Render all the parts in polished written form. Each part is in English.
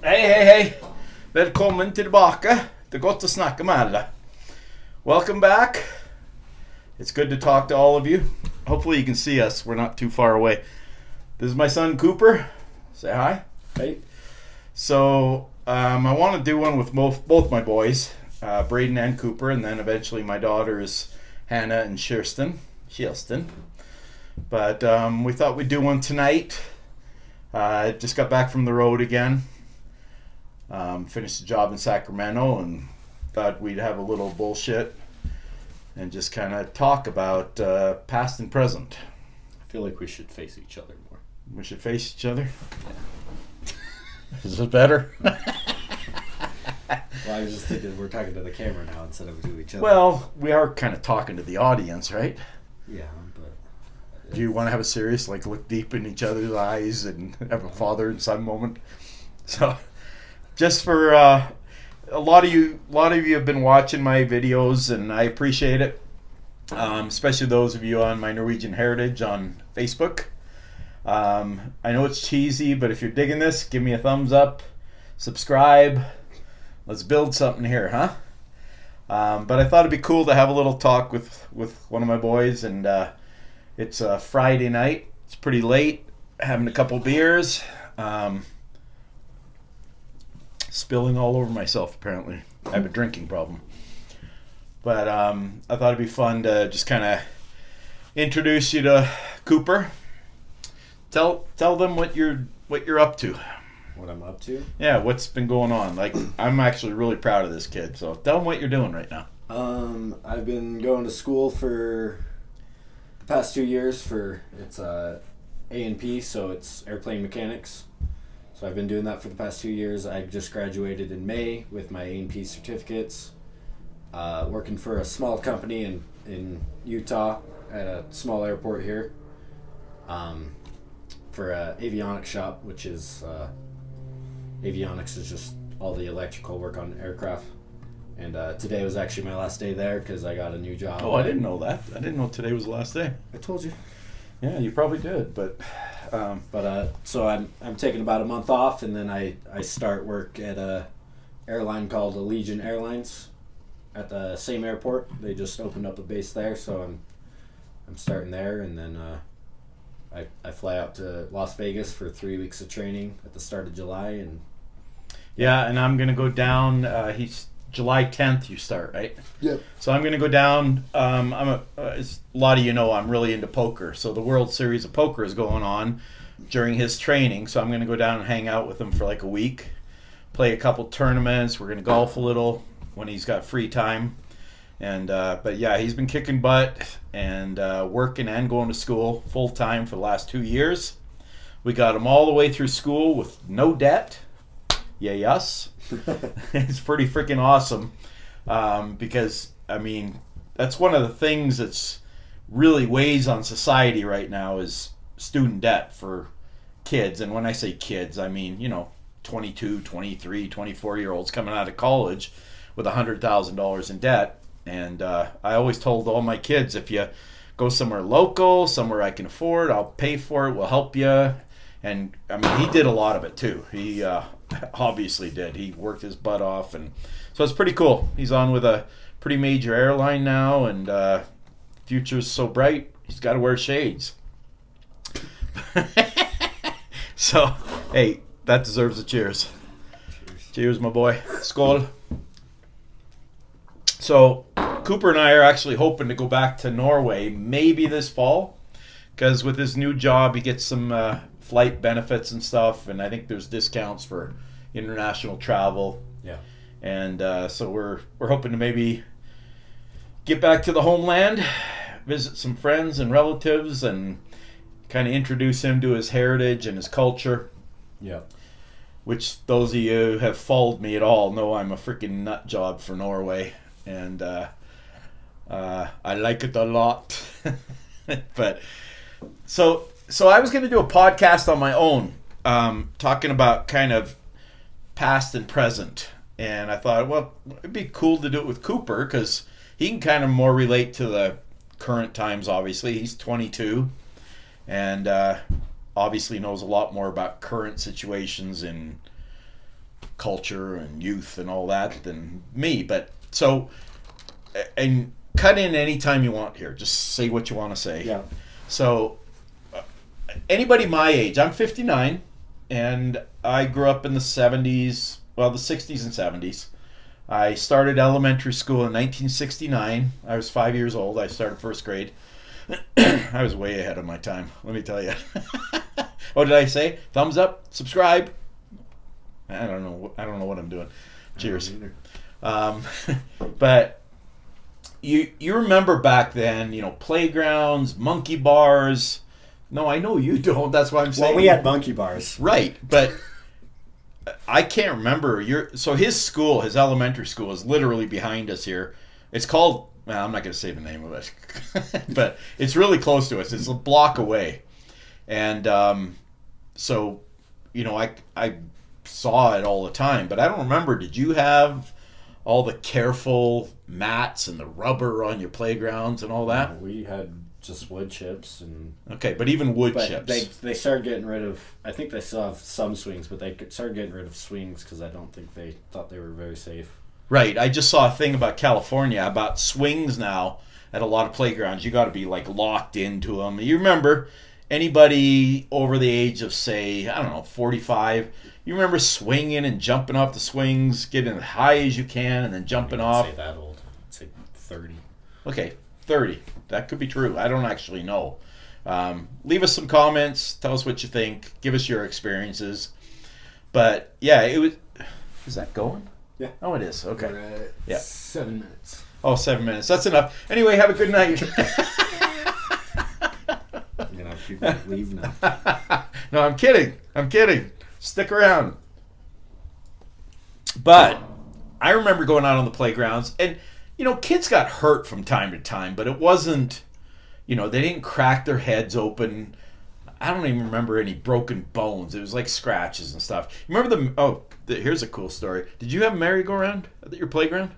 Hej! Välkommen tillbaka. Det är gott att snacka med alla. Welcome back. It's good to talk to all of you. Hopefully you can see us. We're not too far away. This is my son Cooper. Say hi. Hey. So I want to do one with both my boys, Braden and Cooper, and then eventually my daughters Hannah and Kirsten. But we thought we'd do one tonight. Just got back from the road again. Finished the job in Sacramento and thought we'd have a little bullshit and just kind of talk about past and present. I feel like we should face each other more. We should face each other? Yeah. Is it better? Well, I was just thinking we're talking to the camera now instead of to each other. Well, we are kind of talking to the audience, right? Yeah, but... Do you want to have a serious, like, look deep in each other's eyes and have a father and son moment? So, just for a lot of you have been watching my videos, and I appreciate it. Especially those of you on my Norwegian Heritage on Facebook. I know it's cheesy, but if you're digging this, give me a thumbs up, subscribe. Let's build something here, huh? But I thought it'd be cool to have a little talk with one of my boys, and it's a Friday night. It's pretty late, having a couple beers. Spilling all over myself, apparently. I have a drinking problem. But I thought it'd be fun to just kind of introduce you to Cooper. Tell them what you're up to. What I'm up to? Yeah, what's been going on. Like, I'm actually really proud of this kid, so tell them what you're doing right now. I've been going to school for the past 2 years it's A&P, so it's airplane mechanics. So I've been doing that for the past 2 years. I just graduated in May with my A&P certificates. Working for a small company in Utah at a small airport here. For an avionics shop, which is avionics is just all the electrical work on aircraft. And today was actually my last day there because I got a new job. Oh, I didn't know that. I didn't know today was the last day. I told you. Yeah, you probably did, but... So I'm taking about a month off, and then I start work at a airline called Allegiant Airlines at the same airport. They just opened up a base there, so I'm starting there, and then I fly out to Las Vegas for 3 weeks of training at the start of July, and yeah, and I'm gonna go down. He's July 10th. You start, right? Yep. So I'm gonna go down. As a lot of you know, I'm really into poker. So the World Series of Poker is going on during his training. So I'm gonna go down and hang out with him for like a week, play a couple tournaments. We're gonna golf a little when he's got free time. And but yeah, he's been kicking butt and working and going to school full time for the last 2 years. We got him all the way through school with no debt. Yay us. It's pretty freaking awesome because, I mean, that's one of the things that's really weighs on society right now is student debt for kids. And when I say kids, I mean, 22, 23, 24-year-olds coming out of college with $100,000 in debt. And I always told all my kids, if you go somewhere local, somewhere I can afford, I'll pay for it, we'll help you. And, I mean, he did a lot of it, too. He obviously did. He worked his butt off. And so it's pretty cool. He's on with a pretty major airline now, and future's so bright, he's got to wear shades. So, hey, that deserves a cheers. Cheers, my boy. Skål. So, Cooper and I are actually hoping to go back to Norway maybe this fall, because with his new job, he gets some flight benefits and stuff, and I think there's discounts for international travel. yeah. And so we're hoping to maybe get back to the homeland, visit some friends and relatives, and kind of introduce him to his heritage and his culture. Yeah. Which those of you who have followed me at all know I'm a freaking nut job for Norway, and I like it a lot. But so I was going to do a podcast on my own, talking about kind of past and present, and I thought, well, it'd be cool to do it with Cooper because he can kind of more relate to the current times. Obviously, he's 22, and obviously knows a lot more about current situations in culture and youth and all that than me. But so, and cut in anytime you want here. Just say what you want to say. Yeah. So, anybody my age, I'm 59, and I grew up in the 70s, well, the 60s and 70s. I started elementary school in 1969. I was 5 years old. I started first grade. I was way ahead of my time, let me tell you. What did I say? Thumbs up, subscribe. I don't know what I'm doing. Cheers. But you remember back then, playgrounds, monkey bars. No, I know you don't. That's why I'm saying. Well, we had monkey bars. Right, but I can't remember. So his school, his elementary school, is literally behind us here. It's called. Well, I'm not going to say the name of it, but it's really close to us. It's a block away, and so I saw it all the time. But I don't remember. Did you have all the careful mats and the rubber on your playgrounds and all that? We had just wood chips and. Okay, but even wood chips. They started getting rid of. I think they still have some swings, but they started getting rid of swings because I don't think they thought they were very safe. Right. I just saw a thing about California about swings now at a lot of playgrounds. You got to be like locked into them. You remember anybody over the age of, say, I don't know, 45? You remember swinging and jumping off the swings, getting as high as you can, and then jumping off? I'd say that old. I'd say 30. Okay, 30. That could be true. I don't actually know. Leave us some comments. Tell us what you think. Give us your experiences. But yeah, it was. Is that going? Yeah. Oh, it is. Okay. We're at Yeah. 7 minutes. Oh, 7 minutes. That's enough. Anyway, have a good night. You're gonna have people leave now. No, I'm kidding. Stick around. But I remember going out on the playgrounds, and kids got hurt from time to time, but it wasn't, they didn't crack their heads open. I don't even remember any broken bones. It was like scratches and stuff. You remember here's a cool story. Did you have a merry-go-round at your playground?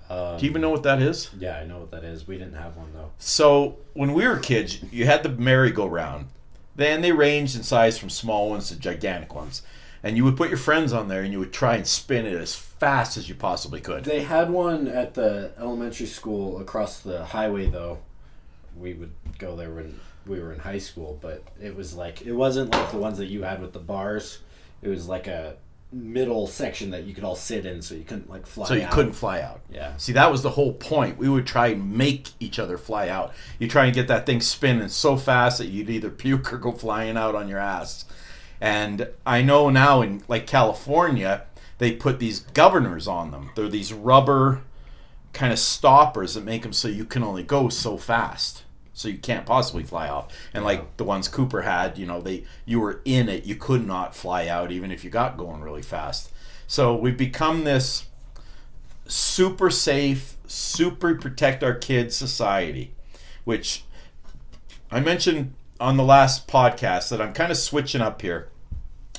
Do you even know what that is? Yeah, I know what that is. We didn't have one, though. So when we were kids, you had the merry-go-round. Then they ranged in size from small ones to gigantic ones. And you would put your friends on there and you would try and spin it as fast as you possibly could. They had one at the elementary school across the highway, though. We would go there when we were in high school, but it wasn't like the ones that you had with the bars. It was like a middle section that you could all sit in, so you couldn't fly out. So you couldn't fly out. Yeah. See, that was the whole point. We would try and make each other fly out. You try and get that thing spinning so fast that you'd either puke or go flying out on your ass. And I know now in California, they put these governors on them. They're these rubber kind of stoppers that make them so you can only go so fast. So you can't possibly fly off. And like the ones Cooper had, you were in it. You could not fly out even if you got going really fast. So we've become this super safe, super protect our kids society, which I mentioned on the last podcast that I'm kind of switching up here.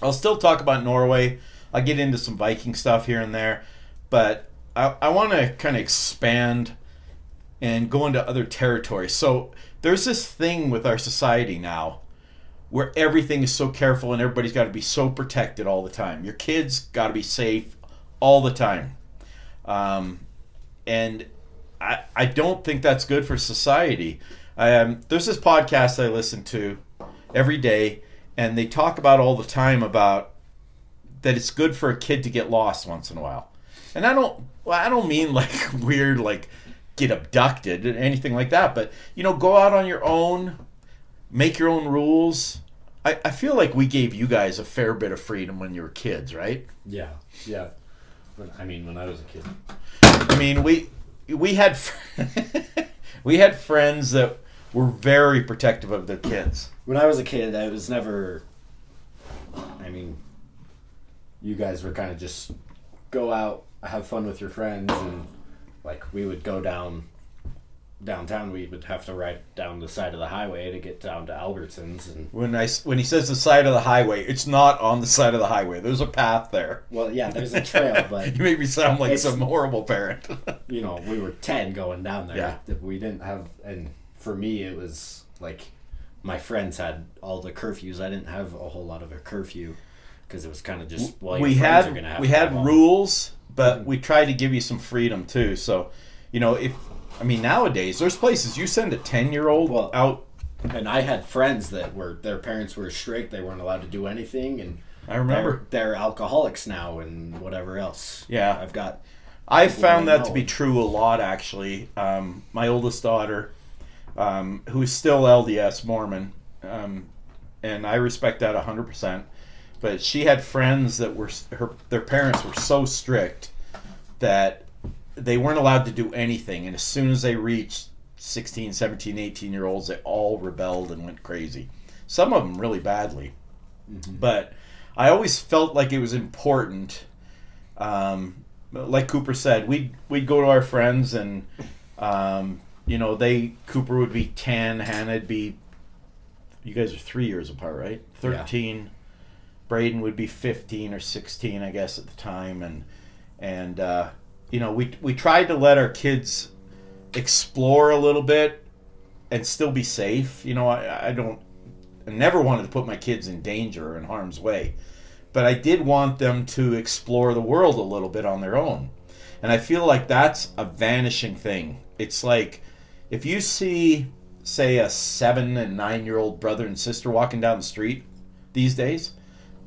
I'll still talk about Norway. I'll get into some Viking stuff here and there. But I want to kind of expand and go into other territories. So there's this thing with our society now where everything is so careful and everybody's got to be so protected all the time. Your kids got to be safe all the time. And I don't think that's good for society. There's this podcast I listen to every day, and they talk about all the time about that it's good for a kid to get lost once in a while. And I don't mean weird, get abducted or anything like that, but go out on your own, make your own rules. I feel like we gave you guys a fair bit of freedom when you were kids, right? Yeah. When I was a kid. We had we had friends that were very protective of their kids. When I was a kid, I was never. You guys were kind of just go out, have fun with your friends, and we would go downtown. We would have to ride down the side of the highway to get down to Albertsons. And when he says the side of the highway, it's not on the side of the highway. There's a path there. Well, yeah, there's a trail, but you make me sound like some horrible parent. We were 10 going down there. Yeah. We didn't have, and for me, it was my friends had all the curfews. I didn't have a whole lot of a curfew because it was kind of just well, we your friends are had gonna have we to had have on. rules, but we tried to give you some freedom too. So, nowadays there's places you send a 10-year-old Well, out. And I had friends that were their parents were strict; they weren't allowed to do anything, and I remember. they're alcoholics now and whatever else. Yeah. I've got I've found I that to know. be true a lot, actually. My oldest daughter, who is still LDS Mormon, and I respect that 100%. But she had friends that were their parents were so strict that they weren't allowed to do anything, and as soon as they reached 16, 17, 18-year-olds, they all rebelled and went crazy. Some of them really badly. But I always felt like it was important. Like Cooper said, we'd go to our friends, and Cooper would be 10, Hannah'd be, you guys are 3 years apart, right? 13. Yeah. Braden would be 15 or 16, I guess, at the time, and we tried to let our kids explore a little bit and still be safe. I never wanted to put my kids in danger or in harm's way, but I did want them to explore the world a little bit on their own. And I feel like that's a vanishing thing. It's like if you see, say, a 7 and 9-year-old brother and sister walking down the street these days,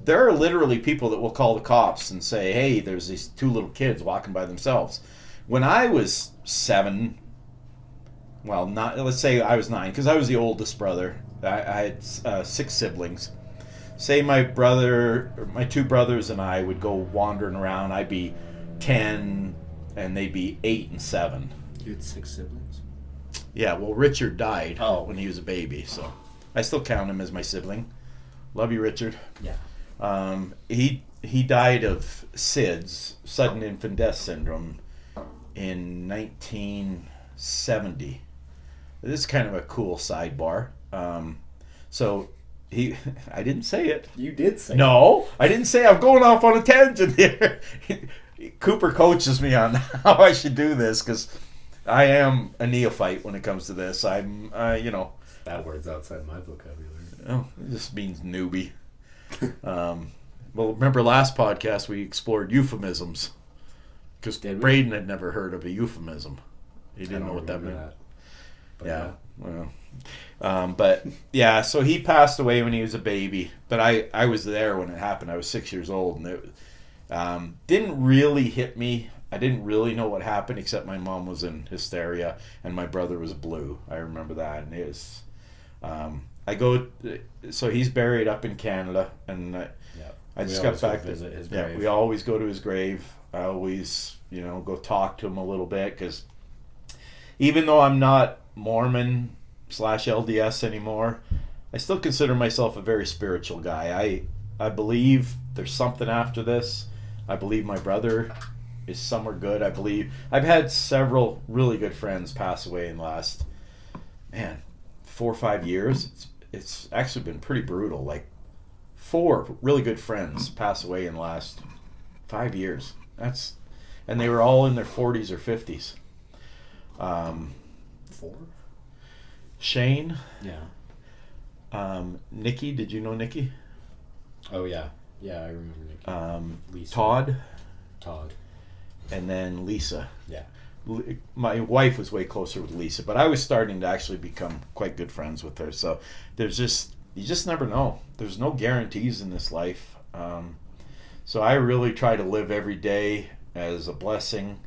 there are literally people that will call the cops and say, hey, there's these 2 little kids walking by themselves. When I was 7, well, let's say I was 9, because I was the oldest brother. I had 6 siblings. Say my 2 brothers and I would go wandering around. I'd be 10 and they'd be 8 and 7. You had 6 siblings? Yeah, well, Richard died when he was a baby, so I still count him as my sibling. Love you, Richard. Yeah. He died of SIDS, sudden infant death syndrome, in 1970. This is kind of a cool sidebar. So I didn't say it. You did say No, I didn't say. I'm going off on a tangent here. Cooper coaches me on how I should do this because I am a neophyte when it comes to this. I'm, That word's outside my vocabulary. Oh, it just means newbie. Well, remember last podcast we explored euphemisms because Braden had never heard of a euphemism. He didn't know what that meant. Yeah. Well, but yeah, so he passed away when he was a baby, but I was there when it happened. I was 6 years old, and it didn't really hit me. I didn't really know what happened, except my mom was in hysteria and my brother was blue. I remember that, and it was. So he's buried up in Canada, and I just got back to visit his grave. Yeah, we always go to his grave. I always, go talk to him a little bit because even though I'm not Mormon / LDS anymore, I still consider myself a very spiritual guy. I believe there's something after this. I believe my brother is somewhere good. I believe I've had several really good friends pass away in the last 4 or 5 years. It's actually been pretty brutal. Like 4 really good friends pass away in the last 5 years. And they were all in their 40s or 50s. 4? Shane. Yeah. Nikki. Did you know Nikki? Oh yeah. Yeah, I remember Nikki. Lisa. Todd. And then Lisa. Yeah. My wife was way closer with Lisa, but I was starting to actually become quite good friends with her. So you just never know. There's no guarantees in this life. So I really try to live every day as a blessing.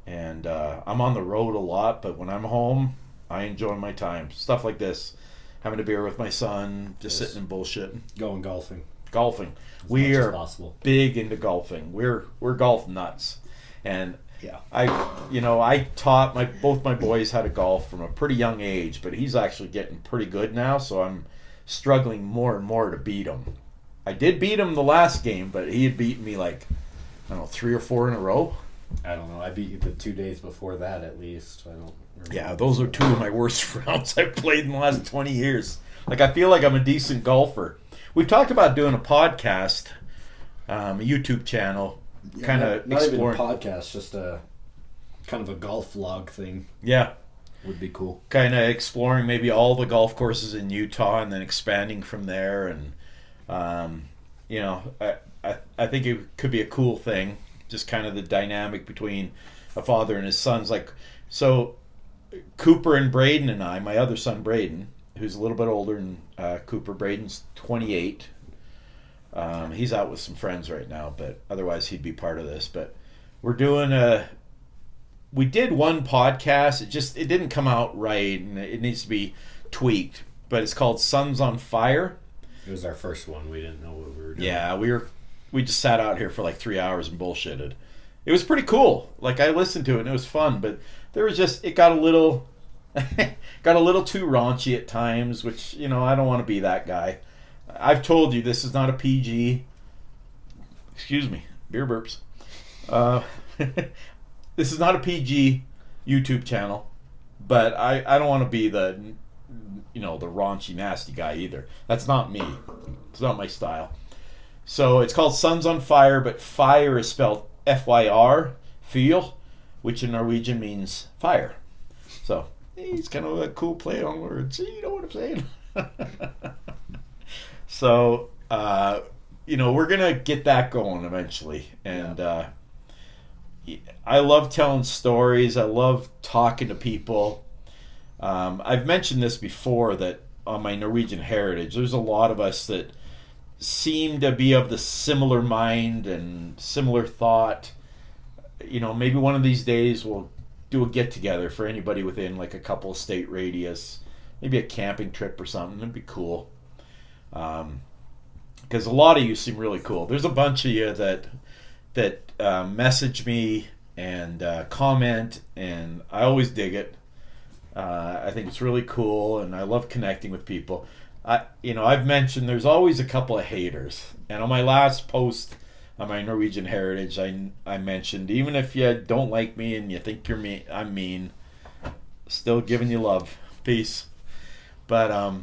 And I'm on the road a lot, but when I'm home, I enjoy my time. Stuff like this, having a beer with my son, just sitting and bullshitting. Going golfing. Golfing. As We much as are possible. big into golfing. We're golf nuts. And Yeah. I taught both my boys how to golf from a pretty young age, but he's actually getting pretty good now, so I'm struggling more and more to beat him. I did beat him the last game, but he had beaten me 3 or 4 in a row. I don't know. I beat you the 2 days before that at least. I don't remember. Yeah, those are 2 of my worst rounds I've played in the last 20 years. I feel like I'm a decent golfer. We've talked about doing a podcast, a YouTube channel, kind of not exploring. even a podcast, just a kind of a golf vlog thing. Yeah. Would be cool. Kind of exploring maybe all the golf courses in Utah and then expanding from there. And you know, I think it could be a cool thing, just kind of the dynamic between a father and his sons. Like, so Cooper and Braden and I, my other son Braden, who's a little bit older than Cooper. Braden's 28. He's out with some friends right now, but otherwise he'd be part of this. But we're doing we did one podcast. It didn't come out right, and it needs to be tweaked. But it's called Sons on Fire. It was our first one. We didn't know what we were doing. Yeah, we just sat out here for like 3 hours and bullshitted. It was pretty cool. Like, I listened to it and it was fun, but there was just, it got a little too raunchy at times, which, you know, I don't want to be that guy. I've told you this is not a PG. Excuse me, beer burps. This is not a PG YouTube channel, but I don't want to be the, you know, the raunchy, nasty guy either. That's not me. It's not my style. So it's called Sons on Fire, but fire is spelled Fyr, feel, which in Norwegian means fire. So it's kind of a cool play on words. You know what I'm saying? So, you know, we're going to get that going eventually. And I love telling stories. I love talking to people. I've mentioned this before, that on my Norwegian heritage, there's a lot of us that seem to be of the similar mind and similar thought. You know, maybe one of these days we'll do a get-together for anybody within like a couple of state radius. Maybe a camping trip or something. It'd be cool. Because a lot of you seem really cool. There's a bunch of you that message me and comment, and I always dig it. I think it's really cool, and I love connecting with people. I've mentioned there's always a couple of haters, and on my last post on my Norwegian heritage, I mentioned, even if you don't like me and you think I'm mean, still giving you love, peace. But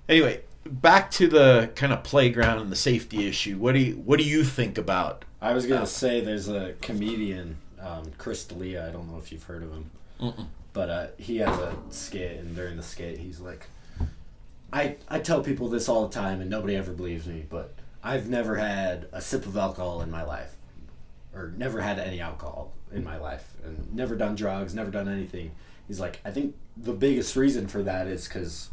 anyway, back to the kind of playground and the safety issue. What do you think about? I was gonna say there's a comedian, Chris D'Elia. I don't know if you've heard of him. Mm-mm. But he has a skit, and during the skit, he's like, I tell people this all the time, and nobody ever believes me, but I've never had a sip of alcohol in my life, or never had any alcohol in my life, and never done drugs, never done anything. He's like, I think the biggest reason for that is because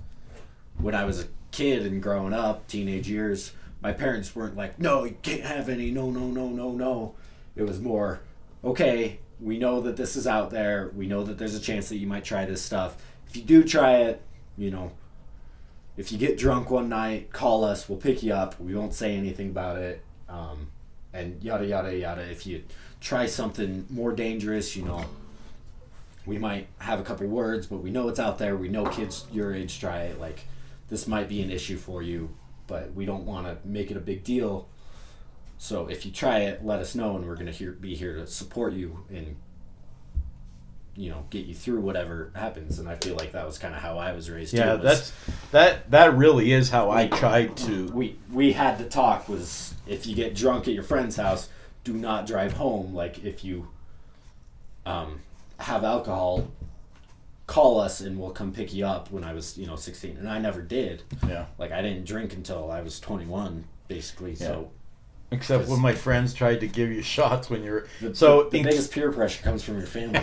when I was a kid and growing up, teenage years, my parents weren't like, no, you can't have any, no, no, no, no, no. It was more, okay, we know that this is out there. We know that there's a chance that you might try this stuff. If you do try it, you know, if you get drunk one night, call us. We'll pick you up. We won't say anything about it. And yada, yada, yada. If you try something more dangerous, you know, we might have a couple words, but we know it's out there. We know kids your age try it. Like, this might be an issue for you, but we don't want to make it a big deal. So if you try it, let us know, and we're going to be here to support you and, you know, get you through whatever happens. And I feel like that was kind of how I was raised. Yeah, too, that really is how I tried to. We had the talk was, if you get drunk at your friend's house, do not drive home. Like, if you have alcohol, call us and we'll come pick you up. When I was, 16, and I never did. Yeah. Like, I didn't drink until I was 21, basically. Yeah. So. Except when my friends tried to give you shots when you're... The biggest peer pressure comes from your family.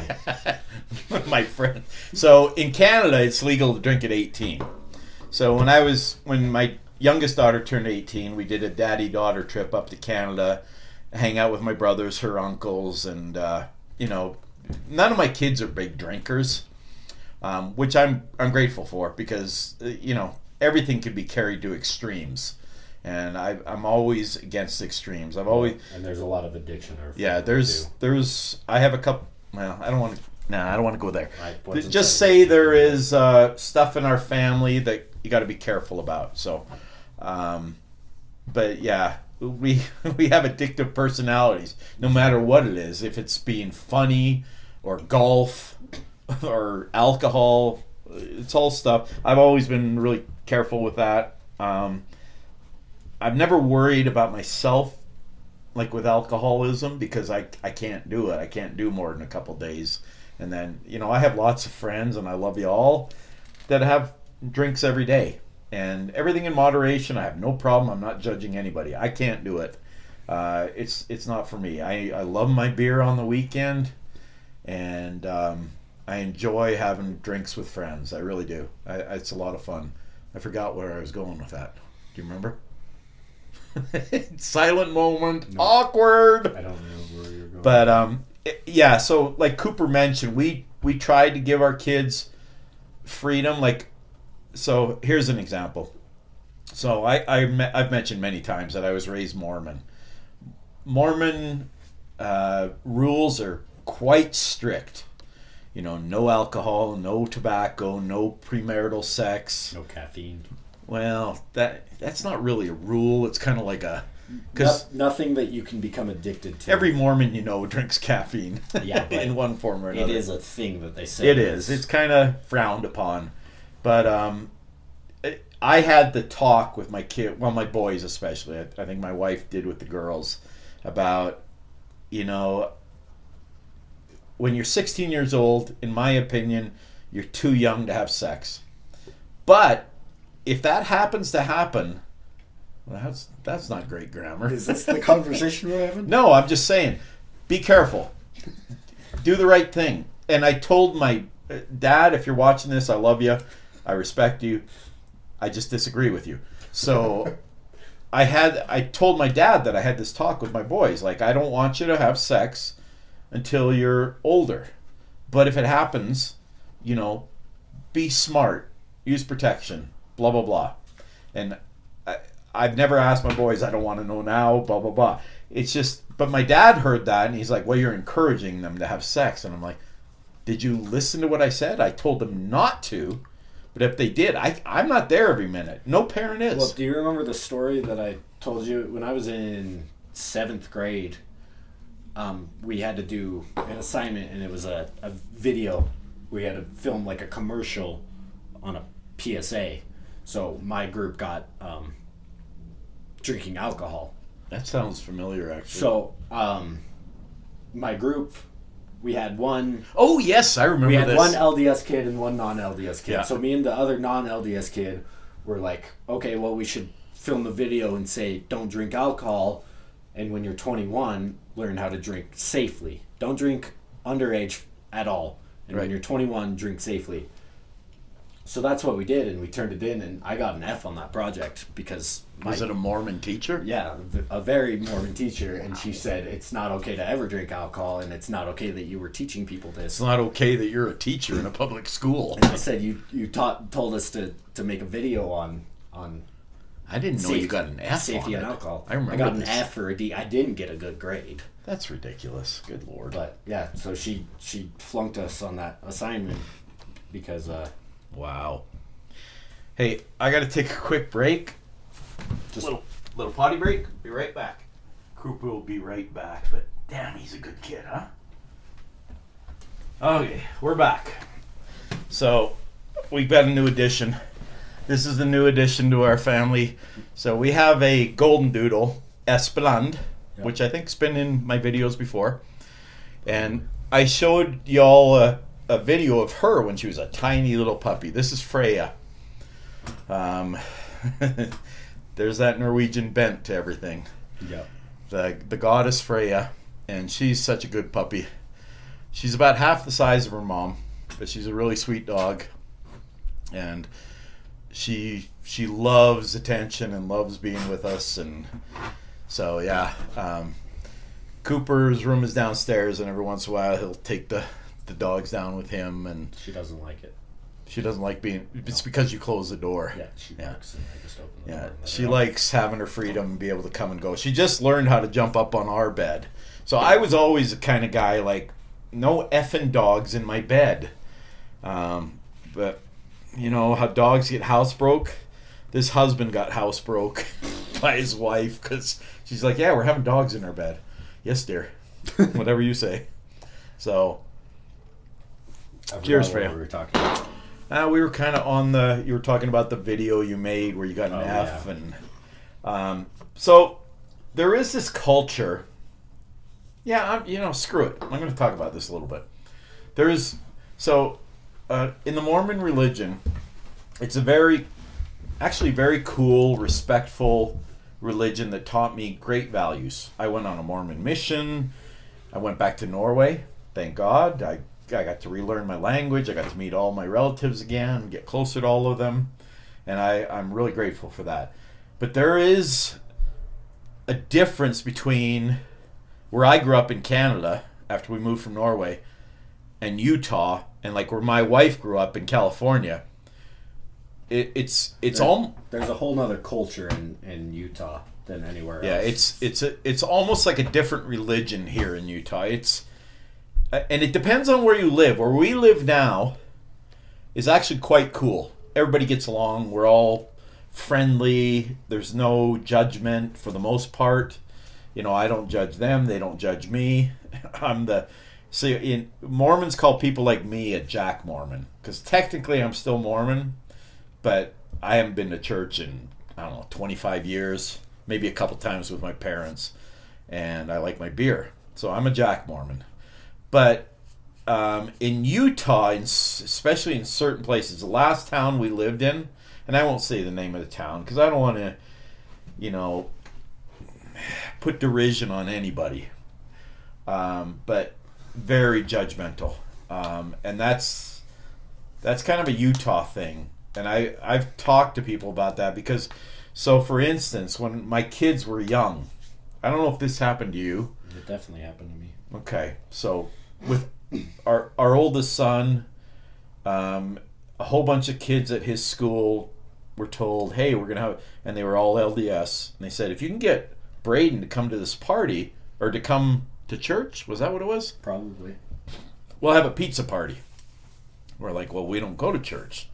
My friend. So in Canada, it's legal to drink at 18. So when my youngest daughter turned 18, we did a daddy-daughter trip up to Canada, hang out with my brothers, her uncles, and, none of my kids are big drinkers, which I'm grateful for, because, everything can be carried to extremes. And I'm always against extremes. And there's a lot of addiction. I have a couple. Well, I don't want to go there. Just say there is stuff in our family that you got to be careful about. So, but yeah, we have addictive personalities. No matter what it is, if it's being funny or golf or alcohol, it's all stuff. I've always been really careful with that. I've never worried about myself, like with alcoholism, because I can't do it. I can't do more than a couple days. And then, I have lots of friends, and I love you all, that have drinks every day. and everything in moderation. I have no problem. I'm not judging anybody. I can't do it. It's not for me. I love my beer on the weekend, and I enjoy having drinks with friends. I really do. It's a lot of fun. I forgot where I was going with that. Do you remember? Silent moment. No. Awkward. I don't know where you're going. But yeah. So like Cooper mentioned, we tried to give our kids freedom. Like, so here's an example. So I've mentioned many times that I was raised Mormon. Mormon rules are quite strict. You know, no alcohol, no tobacco, no premarital sex, no caffeine. Well, that's not really a rule. It's kind of like nothing that you can become addicted to. Every Mormon you know drinks caffeine. Yeah, but in one form or another. It is a thing that they say. It is. It's kind of frowned upon. But I had the talk with my kid, well, my boys especially. I think my wife did with the girls about, you know, when you're 16 years old, in my opinion, you're too young to have sex. But if that happens to happen, well, that's not great grammar. Is this the conversation we're having? No, I'm just saying, be careful. Do the right thing. And I told my dad, if you're watching this, I love you. I respect you. I just disagree with you. So I told my dad that I had this talk with my boys. Like, I don't want you to have sex until you're older. But if it happens, you know, be smart. Use protection. Blah, blah, blah. And I've never asked my boys, I don't want to know now, blah, blah, blah. It's just, but my dad heard that and he's like, well, you're encouraging them to have sex. And I'm like, did you listen to what I said? I told them not to. But if they did, I'm not there every minute. No parent is. Well, do you remember the story that I told you when I was in 7th grade? We had to do an assignment, and it was a video. We had to film like a commercial on a PSA. So my group got drinking alcohol. That sounds familiar, actually. So my group, we had one... Oh, yes, I remember this. We had one LDS kid and one non-LDS kid. Yeah. So me and the other non-LDS kid were like, okay, well, we should film the video and say, don't drink alcohol, and when you're 21, learn how to drink safely. Don't drink underage at all. And right. When you're 21, drink safely. So that's what we did, and we turned it in, and I got an F on that project because... Was it a Mormon teacher? Yeah, a very Mormon teacher, and she said it's not okay to ever drink alcohol, and it's not okay that you were teaching people this. It's not okay that you're a teacher in a public school. And I said you told us to make a video on I didn't know you got an F safety on and it. alcohol. I remember I got this. an F or a D. I didn't get a good grade. That's ridiculous. Good Lord. But yeah, so she flunked us on that assignment because wow. Hey, I got to take a quick break. Just a little potty break. Be right back. Cooper will be right back, but damn, he's a good kid, huh? Okay, we're back. So, we've got a new addition. This is the new addition to our family. So, we have a golden doodle, Espland, yep. which I think's been in my videos before. And I showed y'all a video of her when she was a tiny little puppy. This is Freya. There's that Norwegian bent to everything. Yeah. The goddess Freya, and she's such a good puppy. She's about half the size of her mom, but she's a really sweet dog, and she loves attention and loves being with us, and so yeah. Cooper's room is downstairs, and every once in a while he'll take the dogs down with him, and she doesn't like it. She doesn't like being... It's because you close the door. Yeah, she barks and I just open the door. Yeah, she likes having her freedom and be able to come and go. She just learned how to jump up on our bed. So I was always the kind of guy like, no effing dogs in my bed. But, you know, how dogs get housebroke? This husband got housebroke by his wife because she's like, yeah, we're having dogs in our bed. Yes, dear. Whatever you say. So, cheers, Freya. We were talking about. We were kind of on you were talking about the video you made where you got an F. Yeah. And so there is this culture. Yeah, screw it. I'm going to talk about this a little bit. In the Mormon religion, it's a very actually very cool, respectful religion that taught me great values. I went on a Mormon mission. I went back to Norway. Thank God. I got to relearn my language. I got to meet all my relatives again, get closer to all of them. And I'm really grateful for that. But there is a difference between where I grew up in Canada after we moved from Norway and Utah, and like where my wife grew up in California. It's all There's a whole nother culture in Utah than anywhere yeah. else. It's almost like a different religion here in Utah. And it depends on where you live. Where we live now is actually quite cool. Everybody gets along. We're all friendly. There's no judgment for the most part. I don't judge them. They don't judge me. Mormons call people like me a Jack Mormon because technically I'm still Mormon, but I haven't been to church in, I don't know, 25 years, maybe a couple times with my parents, and I like my beer. So I'm a Jack Mormon. But in Utah, especially in certain places, the last town we lived in, and I won't say the name of the town because I don't want to, put derision on anybody. But very judgmental. And that's kind of a Utah thing. And I've talked to people about that because, so for instance, when my kids were young, I don't know if this happened to you. It definitely happened to me. Okay, so with our oldest son, a whole bunch of kids at his school were told, hey, we're going to have, and they were all LDS, and they said, if you can get Braden to come to this party, or to come to church, was that what it was? Probably. We'll have a pizza party. We're like, well, we don't go to church.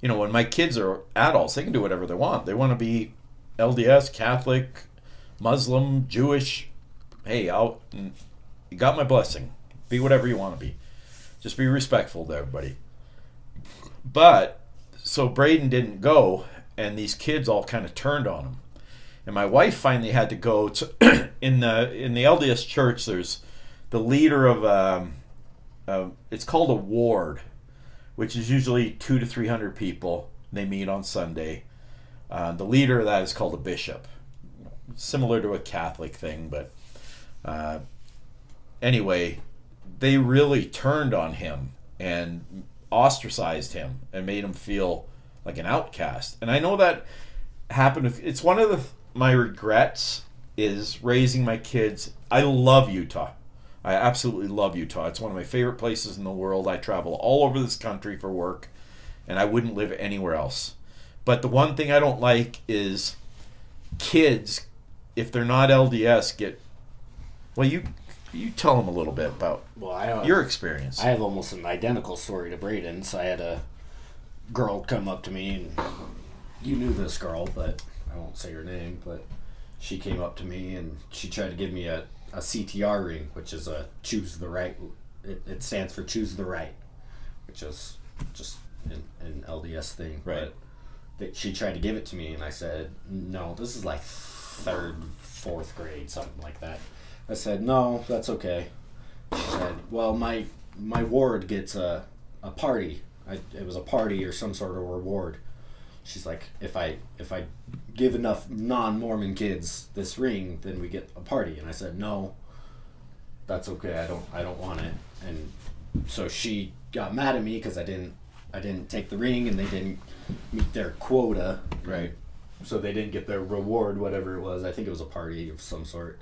When my kids are adults, they can do whatever they want. They want to be LDS, Catholic, Muslim, Jewish. Hey, you got my blessing. Be whatever you want to be. Just be respectful to everybody. But, so Braden didn't go, and these kids all kind of turned on him. And my wife finally had to go to, in the LDS church, there's the leader of, it's called a ward, which is usually 200 to 300 people. They meet on Sunday. The leader of that is called a bishop. Similar to a Catholic thing, but anyway, they really turned on him and ostracized him and made him feel like an outcast. And I know that happened. It's one of my regrets is raising my kids. I love Utah. I absolutely love Utah. It's one of my favorite places in the world. I travel all over this country for work, and I wouldn't live anywhere else. But the one thing I don't like is kids, if they're not LDS, get... Well, you tell them a little bit about your experience. I have almost an identical story to Braden's. I had a girl come up to me, and you knew this girl, but I won't say her name, but she came up to me and she tried to give me a CTR ring, which is a choose the right. It stands for choose the right, which is just an LDS thing. Right. But she tried to give it to me, and I said, no, this is like 3rd, 4th grade, something like that. I said, no, that's okay. She said, well, my ward gets a party. It was a party or some sort of reward. She's like, if I give enough non-Mormon kids this ring, then we get a party. And I said, no, that's okay. I don't want it. And so she got mad at me because I didn't take the ring, and they didn't meet their quota. Right. So they didn't get their reward, whatever it was. I think it was a party of some sort.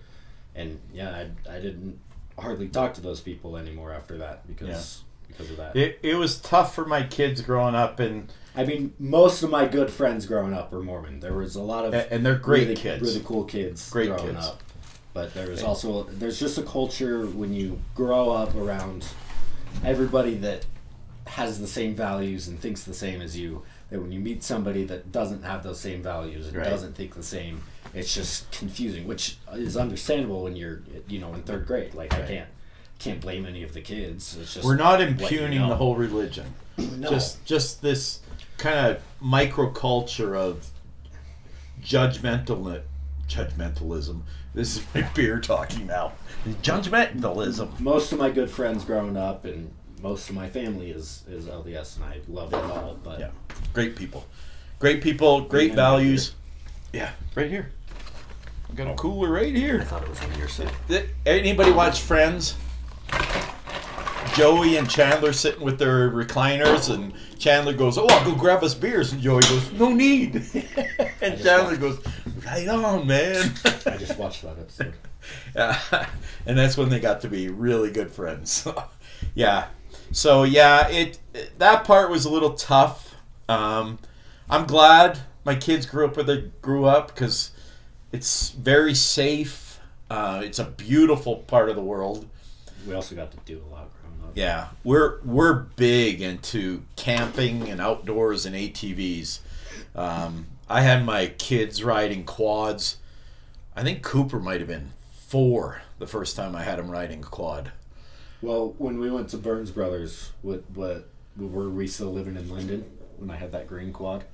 And yeah, I didn't hardly talk to those people anymore after that because of that. It was tough for my kids growing up, and I mean, most of my good friends growing up were Mormon. There was a lot of and they're great kids, really cool kids growing up. But there's just a culture when you grow up around everybody that has the same values and thinks the same as you, that when you meet somebody that doesn't have those same values and doesn't think the same, it's just confusing, which is understandable when you're in 3rd grade. Like, I can't blame any of the kids. It's just we're not impugning the whole religion. No. Just this kind of microculture of judgmentalism. This is my beer talking now. Judgmentalism. Most of my good friends growing up and most of my family is LDS, and I love it all. But yeah, great people. Great people, great Amen. values. Yeah, right here. I got a cooler right I here. thought it was on your side. Anybody watch Friends? Joey and Chandler sitting with their recliners, and Chandler goes, "Oh, I'll go grab us beers," and Joey goes, "No need." And Chandler goes, "Right on, man." I just watched that episode. And that's when they got to be really good friends. Yeah. So yeah, that part was a little tough. I'm glad my kids grew up where they grew up because it's very safe. It's a beautiful part of the world. We also got to do a lot growing up. Yeah, we're big into camping and outdoors and ATVs. I had my kids riding quads. I think Cooper might have been 4 the first time I had him riding a quad. Well, when we went to Burns Brothers, were we still living in Linden when I had that green quad?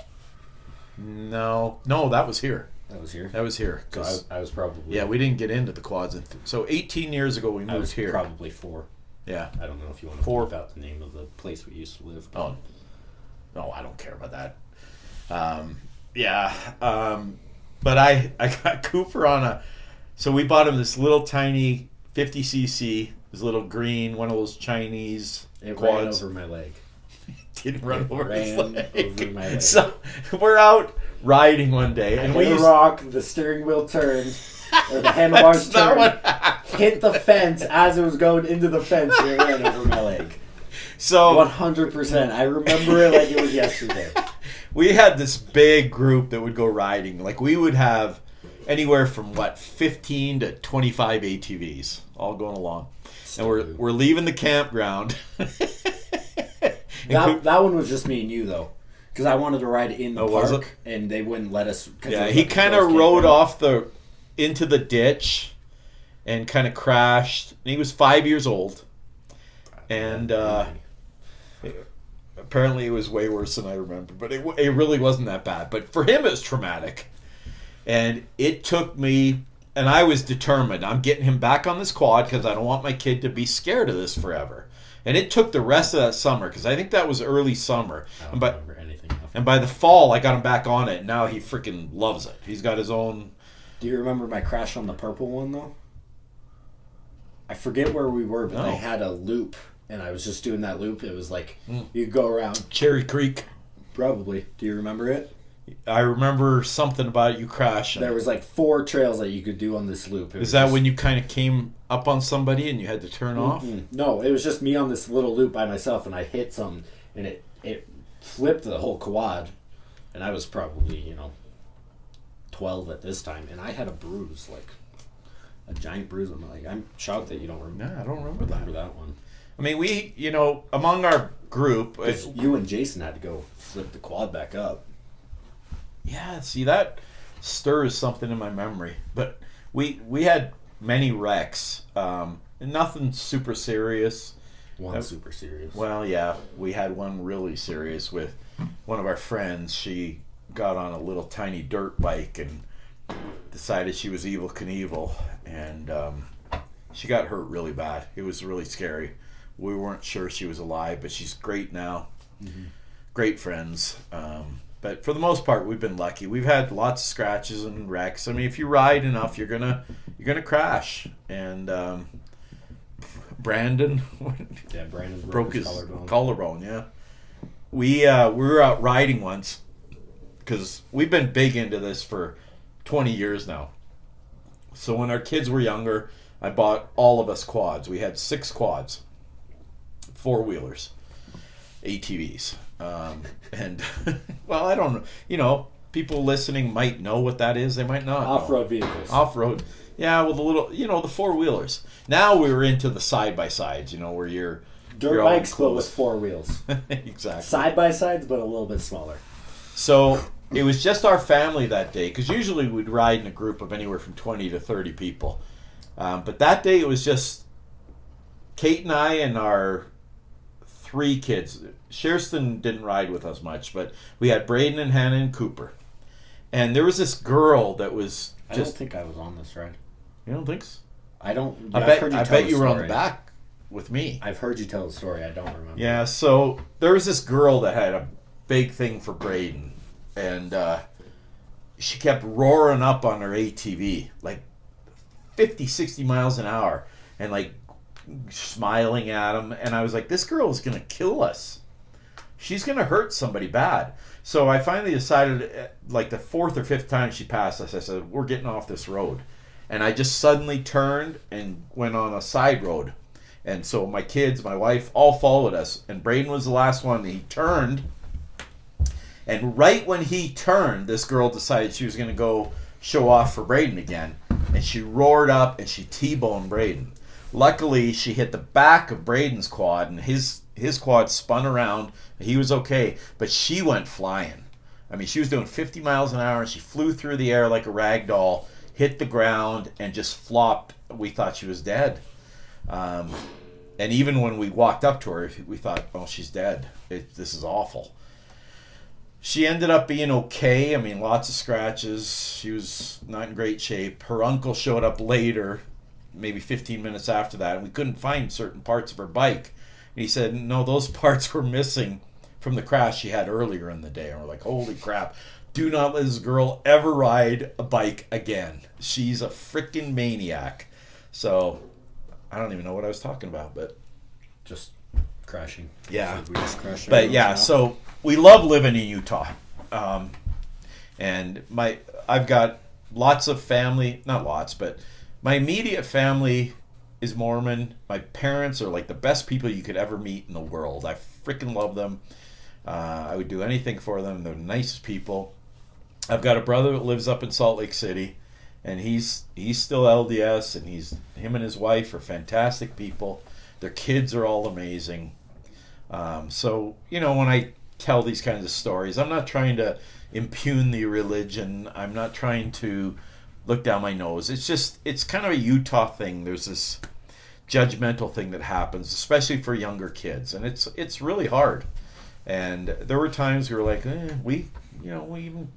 No, that was here. That was here. That was here. So 'Cause- I was probably. yeah, we didn't get into the quads. So 18 years ago we I moved was here. probably 4. Yeah. I don't know if you want to 4. flip out the name of the place we used to live. Oh, no, I don't care about that. Yeah. But I got Cooper on a. So we bought him this little tiny 50cc, this little green, one of those Chinese It quads. ran over my leg. Didn't run over his ran leg. over my leg. So we're out riding one day, and we hit a used, rock, the steering wheel turned, or the handlebars that's not turned, what happened. hit the fence as it was going into the fence, and it ran over my leg. So 100%. I remember it like it was yesterday. we had this big group that would go riding. Like we would have anywhere from 15 to 25 ATVs all going along, and we're leaving the campground. That one was just me and you though, because I wanted to ride in the was park, it? and they wouldn't let us. Yeah, he kind of rode off into the ditch, and kind of crashed. And he was 5 years old, and apparently it was way worse than I remember. But it really wasn't that bad. But for him, it was traumatic, and it took me. And I was determined. I'm getting him back on this quad because I don't want my kid to be scared of this forever. And it took the rest of that summer because I think that was early summer. I don't remember anything. And by the fall, I got him back on it. And now he freaking loves it. He's got his own. Do you remember my crash on the purple one though? I forget where we were, but No. they had a loop, and I was just doing that loop. It was like you go around. Cherry Creek. Probably. Do you remember it? I remember something about you crashing. There was like 4 trails that you could do on this loop. Is that when you kind of came up on somebody and you had to turn off? No, it was just me on this little loop by myself, and I hit some, and it flipped the whole quad, and I was probably 12 at this time, and I had a bruise, like a giant bruise on my leg. I'm shocked that you don't remember. No, I don't remember that. that one. I mean, we, among our group, 'Cause you and Jason had to go flip the quad back up. yeah, see, that stirs something in my memory. But we had many wrecks. Nothing super serious. One super serious. Well, yeah, we had one really serious with one of our friends. She got on a little tiny dirt bike and decided she was Evel Knievel, and she got hurt really bad. It was really scary. We weren't sure she was alive, but she's great now. Mm-hmm. Great friends. But for the most part, we've been lucky. We've had lots of scratches and wrecks. I mean, if you ride enough, you're gonna crash. And Brandon Yeah, Brandon broke his collarbone. collarbone. Yeah, we were out riding once because we've been big into this for 20 years now. So when our kids were younger, I bought all of us quads. We had 6 quads, 4-wheelers, ATVs, and well, I don't know. People listening might know what that is. They might not. Off-road vehicles. Off-road. Yeah, well, the little, the 4-wheelers. Now we were into the side-by-sides, where you're Dirt you're all bikes, but enclosed. with 4 wheels. Exactly. Side-by-sides, but a little bit smaller. So it was just our family that day, because usually we'd ride in a group of anywhere from 20 to 30 people. But that day it was just Kate and I and our 3 kids. Sherston didn't ride with us much, but we had Braden and Hannah and Cooper. And there was this girl that was I don't just... think I was on this ride. You don't think so? I don't. I bet you were on the back with me. I've heard you tell the story. I don't remember. Yeah, so there was this girl that had a big thing for Braden. and she kept roaring up on her ATV, like 50, 60 miles an hour, and like smiling at him. And I was like, this girl is going to kill us. She's going to hurt somebody bad. So I finally decided, like the fourth or fifth time she passed us, I said, we're getting off this road. And I just suddenly turned and went on a side road. And so my kids, my wife, all followed us. And Braden was the last one. He turned. And right when he turned, this girl decided she was going to go show off for Braden again. And she roared up and she T-boned Braden. Luckily, she hit the back of Braden's quad, and his quad spun around. He was okay, but she went flying. I mean, she was doing 50 miles an hour, and she flew through the air like a rag doll, hit the ground, and just flopped. We thought she was dead. And even when we walked up to her, we thought, oh, she's dead. This is awful. She ended up being okay. I mean, lots of scratches. She was not in great shape. Her uncle showed up later, maybe 15 minutes after that, and we couldn't find certain parts of her bike. And he said, no, those parts were missing from the crash she had earlier in the day. And we're like, holy crap. Do not let this girl ever ride a bike again. She's a freaking maniac. So, I don't even know what I was talking about, but... Just crashing. Yeah. We just crashed. But yeah, so we love living in Utah. And I've got lots of family, not lots, but my immediate family is Mormon. My parents are like the best people you could ever meet in the world. I freaking love them. I would do anything for them. They're the nicest people. I've got a brother that lives up in Salt Lake City, and he's still LDS, and him and his wife are fantastic people. Their kids are all amazing. So, when I tell these kinds of stories, I'm not trying to impugn the religion. I'm not trying to look down my nose. It's kind of a Utah thing. There's this judgmental thing that happens, especially for younger kids, and it's really hard. And there were times we were like, we even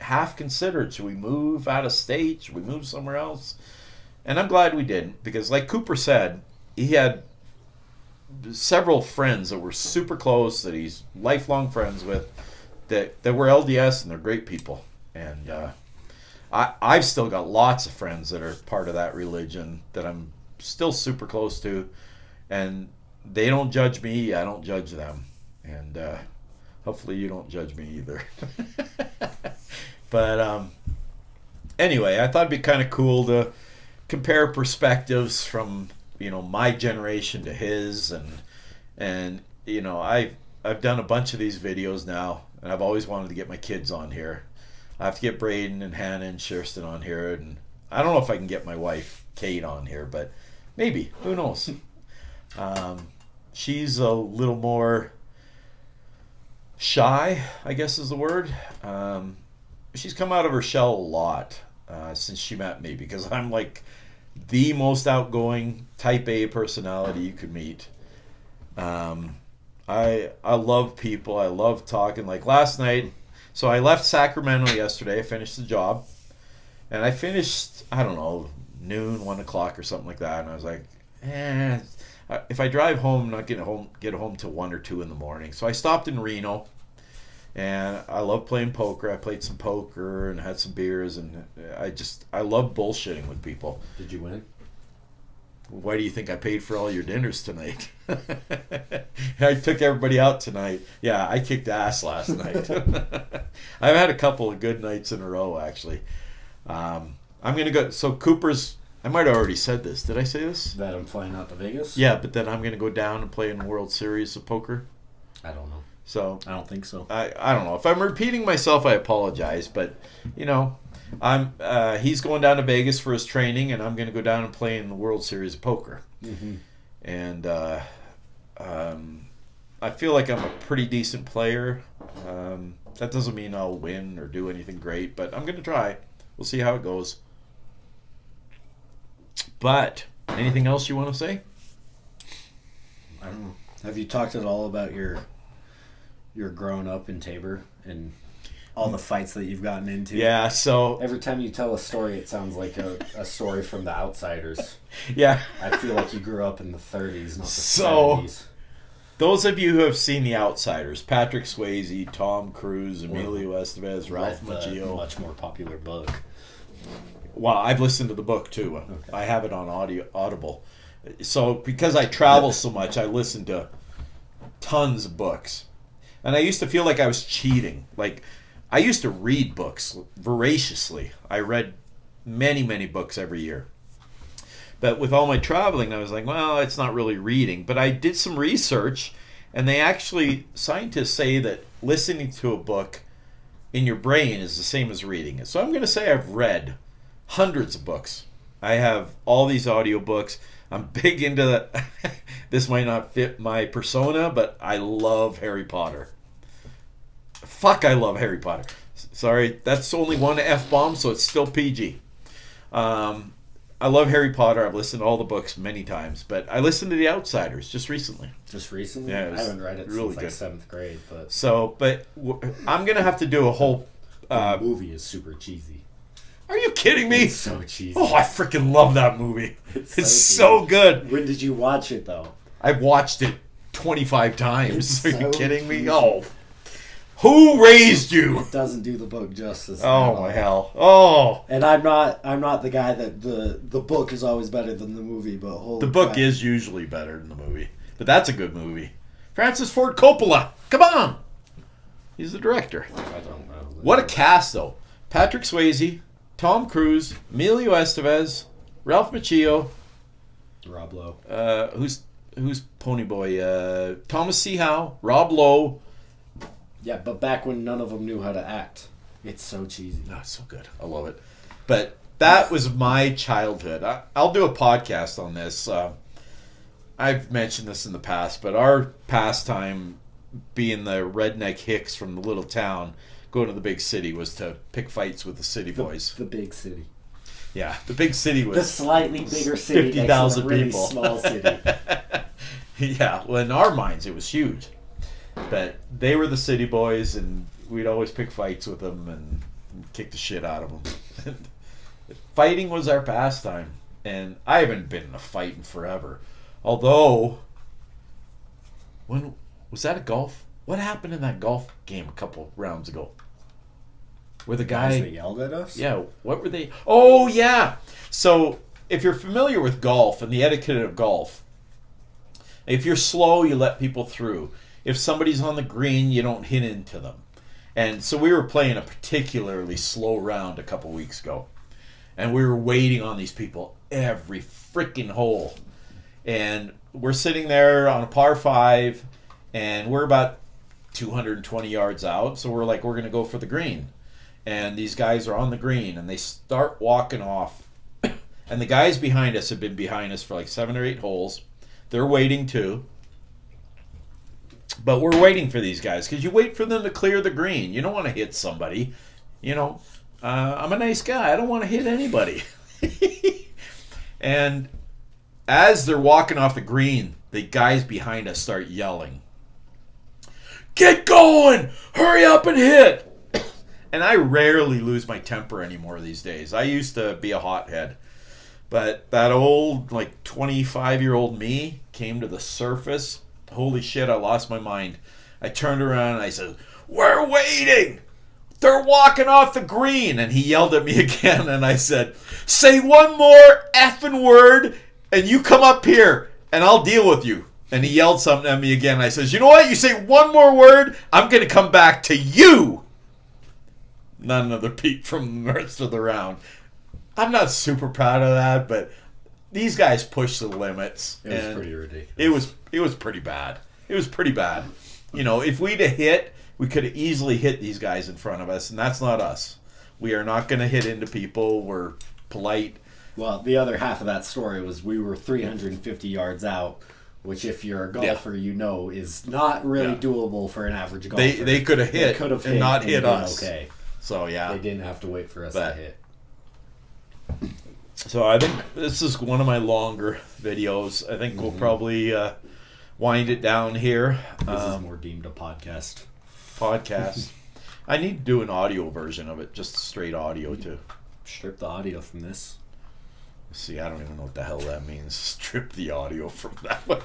half considered, should we move out of state? Should we move somewhere else? And I'm glad we didn't, because like Cooper said, he had several friends that were super close, that he's lifelong friends with, that were LDS, and they're great people. And I've still got lots of friends that are part of that religion that I'm still super close to, and they don't judge me, I don't judge them. And hopefully you don't judge me either. But anyway, I thought it'd be kind of cool to compare perspectives from my generation to his, and I've done a bunch of these videos now, and I've always wanted to get my kids on here. I have to get Braden and Hannah and Kirsten on here, and I don't know if I can get my wife Kate on here, but maybe, who knows. She's a little more shy, I guess is the word. She's come out of her shell a lot since she met me, because I'm like the most outgoing type A personality you could meet. I love people. I love talking. Like last night, so I left Sacramento yesterday. I finished the job, and I finished, I don't know, noon, 1 o'clock or something like that. And I was like, if I drive home, I'm not get home till 1 or 2 in the morning. So I stopped in Reno, and I love playing poker. I played some poker and had some beers, and I love bullshitting with people. Did you win? Why do you think I paid for all your dinners tonight? I took everybody out tonight. Yeah, I kicked ass last night. I've had a couple of good nights in a row, actually. I'm going to go. So Cooper's, I might have already said this. Did I say this? That I'm flying out to Vegas? Yeah, but then I'm going to go down and play in the World Series of Poker. I don't know. So I don't think so. I don't know. If I'm repeating myself, I apologize. But, he's going down to Vegas for his training, and I'm going to go down and play in the World Series of Poker. Mm-hmm. And I feel like I'm a pretty decent player. That doesn't mean I'll win or do anything great, but I'm going to try. We'll see how it goes. But anything else you want to say? I don't know. Have you talked at all about your growing up in Tabor and all the fights that you've gotten into? Yeah, so every time you tell a story, it sounds like a story from The Outsiders. Yeah. I feel like you grew up in the 30s, not the 70s. Those of you who have seen The Outsiders, Patrick Swayze, Tom Cruise, Emilio Estevez, Ralph Macchio. Much more popular book. Well, I've listened to the book too. Okay. I have it on Audible. So because I travel so much, I listen to tons of books. And I used to feel like I was cheating. Like, I used to read books voraciously. I read many, many books every year. But with all my traveling, I was like, well, it's not really reading. But I did some research, and scientists say that listening to a book in your brain is the same as reading it. So I'm going to say I've read hundreds of books. I have all these audiobooks. I'm big into that. This might not fit my persona, but I love Harry Potter. Fuck, I love Harry Potter. Sorry, that's only one F-bomb, so it's still PG. I love Harry Potter. I've listened to all the books many times, but I listened to The Outsiders just recently. Just recently? Yeah, I haven't read it really since good. 7th grade. But I'm going to have to do a whole... the movie is super cheesy. Are you kidding me? It's so cheesy. Oh, I freaking love that movie. It's so so good. When did you watch it, though? I've watched it 25 times. Are you so kidding me? cheesy. Oh. Who raised you? It doesn't do the book justice. Oh, my hell. Oh. And I'm not the guy that the book is always better than the movie, but holy The book crap. is usually better than the movie. But that's a good movie. Francis Ford Coppola. Come on. He's the director. I don't know. What a cast, though. Patrick Swayze, Tom Cruise, Emilio Estevez, Ralph Macchio. Rob Lowe. Who's Ponyboy? Thomas C. Howe, Rob Lowe. Yeah, but back when none of them knew how to act. It's so cheesy. Oh, it's so good. I love it. But that was my childhood. I'll do a podcast on this. I've mentioned this in the past, but our pastime, being the redneck hicks from the little town, going to the big city, was to pick fights with the city boys. The big city. Yeah, the big city was The slightly bigger city 50,000 next to the really people. small city. Yeah, well, in our minds, it was huge. But they were the city boys, and we'd always pick fights with them and kick the shit out of them. Fighting was our pastime, and I haven't been in a fight in forever. Although, when was that a golf? What happened in that golf game a couple rounds ago? Where the guy... They yelled at us? Yeah, what were they... Oh, yeah! So, if you're familiar with golf and the etiquette of golf, if you're slow, you let people through. If somebody's on the green, you don't hit into them. And so we were playing a particularly slow round a couple weeks ago. And we were waiting on these people every freaking hole. And we're sitting there on a par 5, and we're about 220 yards out. So we're like, we're going to go for the green. And these guys are on the green, and they start walking off. And the guys behind us have been behind us for like 7 or 8 holes. They're waiting too. But we're waiting for these guys because you wait for them to clear the green. You don't want to hit somebody. You know, I'm a nice guy. I don't want to hit anybody. And as they're walking off the green, the guys behind us start yelling, "Get going! Hurry up and hit!" And I rarely lose my temper anymore these days. I used to be a hothead. But that old, like, 25-year-old me came to the surface. Holy shit, I lost my mind. I turned around and I said, "We're waiting! They're walking off the green!" And he yelled at me again, and I said, "Say one more effing word, and you come up here, and I'll deal with you." And he yelled something at me again. I says, "You know what? You say one more word, I'm going to come back to you." Not another peep from the rest of the round. I'm not super proud of that, but these guys pushed the limits. It was pretty ridiculous. It was pretty bad. It was pretty bad. You know, if we'd have hit, we could have easily hit these guys in front of us, and that's not us. We are not going to hit into people. We're polite. Well, the other half of that story was we were 350 yards out, which if you're a golfer, you know is not really doable for an average golfer. They could have hit and not hit us. Okay. So, yeah. They didn't have to wait for us to hit. So I think this is one of my longer videos. I think we'll probably wind it down here. This is more deemed a podcast. I need to do an audio version of it, just straight audio too. Strip the audio from this. See, I don't even know what the hell that means. Strip the audio from that one.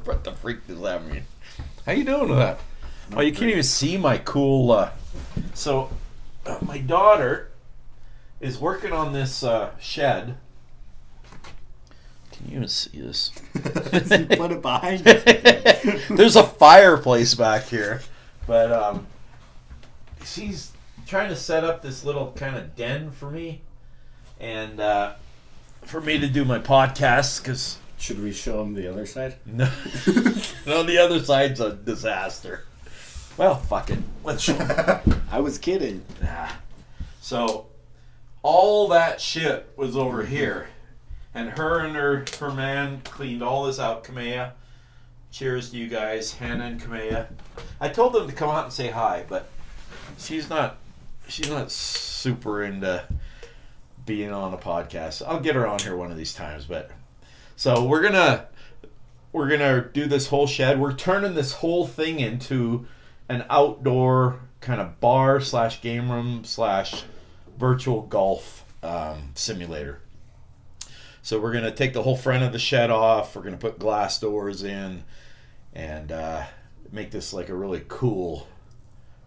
What the freak does that mean? How you doing with that? Oh, you can't even see my cool. My daughter is working on this shed. Can you even see this? You put it behind you. There's a fireplace back here, but she's trying to set up this little kind of den for me, and for me to do my podcast. Because should we show them the other side? no, the other side's a disaster. Well, fuck it. Let's show them. I was kidding. So, all that shit was over here. And her man cleaned all this out. Kamea. Cheers to you guys. Hannah and Kamea. I told them to come out and say hi, but she's not super into being on a podcast. I'll get her on here one of these times, but so we're gonna do this whole shed. We're turning this whole thing into an outdoor kind of bar / game room / virtual golf simulator. So we're gonna take the whole front of the shed off. We're gonna put glass doors in, and make this like a really cool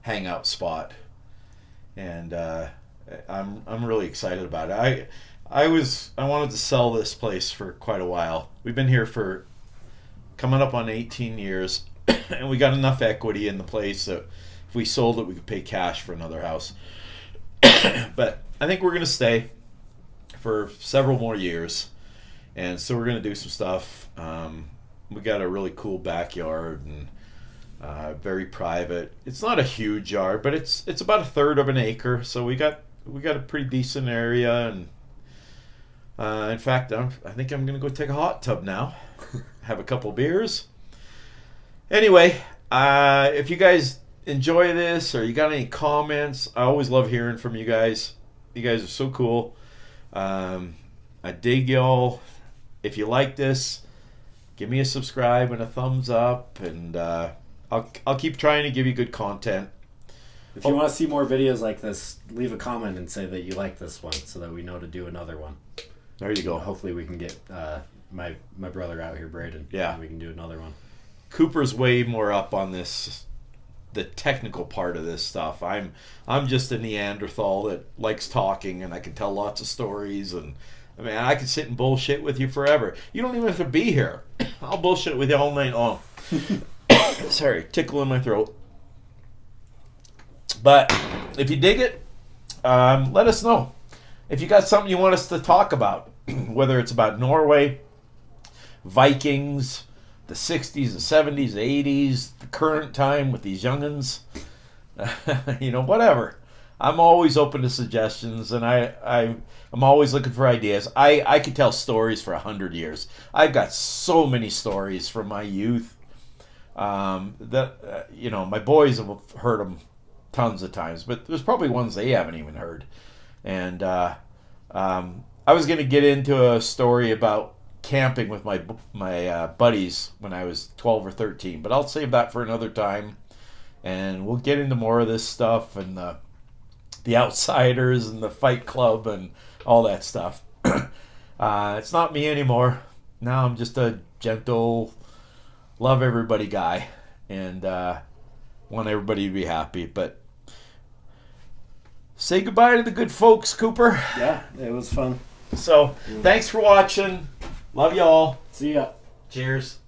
hangout spot. And I'm really excited about it. I wanted to sell this place for quite a while. We've been here for coming up on 18 years, and we got enough equity in the place that if we sold it, we could pay cash for another house. But I think we're gonna stay for several more years, and so we're gonna do some stuff. We got a really cool backyard and very private. It's not a huge yard, but it's about a third of an acre, so we got a pretty decent area. And in fact, I think I'm gonna go take a hot tub now, have a couple beers. Anyway, if you guys enjoy this or you got any comments, I always love hearing from you guys. You guys are so cool. I dig y'all. If you like this, give me a subscribe and a thumbs up, and I'll keep trying to give you good content. If you want to see more videos like this, leave a comment and say that you like this one so that we know to do another one. There you go. Hopefully we can get my brother out here, Braden. Yeah. And we can do another one. Cooper's way more up on this, the technical part of this stuff. I'm just a Neanderthal that likes talking, and I can tell lots of stories, and I mean, I could sit and bullshit with you forever. You don't even have to be here. I'll bullshit with you all night long. Sorry, tickle in my throat. But if you dig it, let us know. If you got something you want us to talk about, whether it's about Norway, Vikings, the 60s, the 70s, the 80s, the current time with these young'uns, whatever. I'm always open to suggestions, and I'm always looking for ideas. I could tell stories for 100 years. I've got so many stories from my youth that my boys have heard them tons of times, but there's probably ones they haven't even heard. And I was going to get into a story about camping with my buddies when I was 12 or 13, but I'll save that for another time, and we'll get into more of this stuff and the Outsiders and the Fight Club and all that stuff. It's not me anymore. Now I'm just a gentle, love everybody guy, and want everybody to be happy. But say goodbye to the good folks, Cooper. Yeah, it was fun. So, thanks for watching. Love y'all. See ya. Cheers.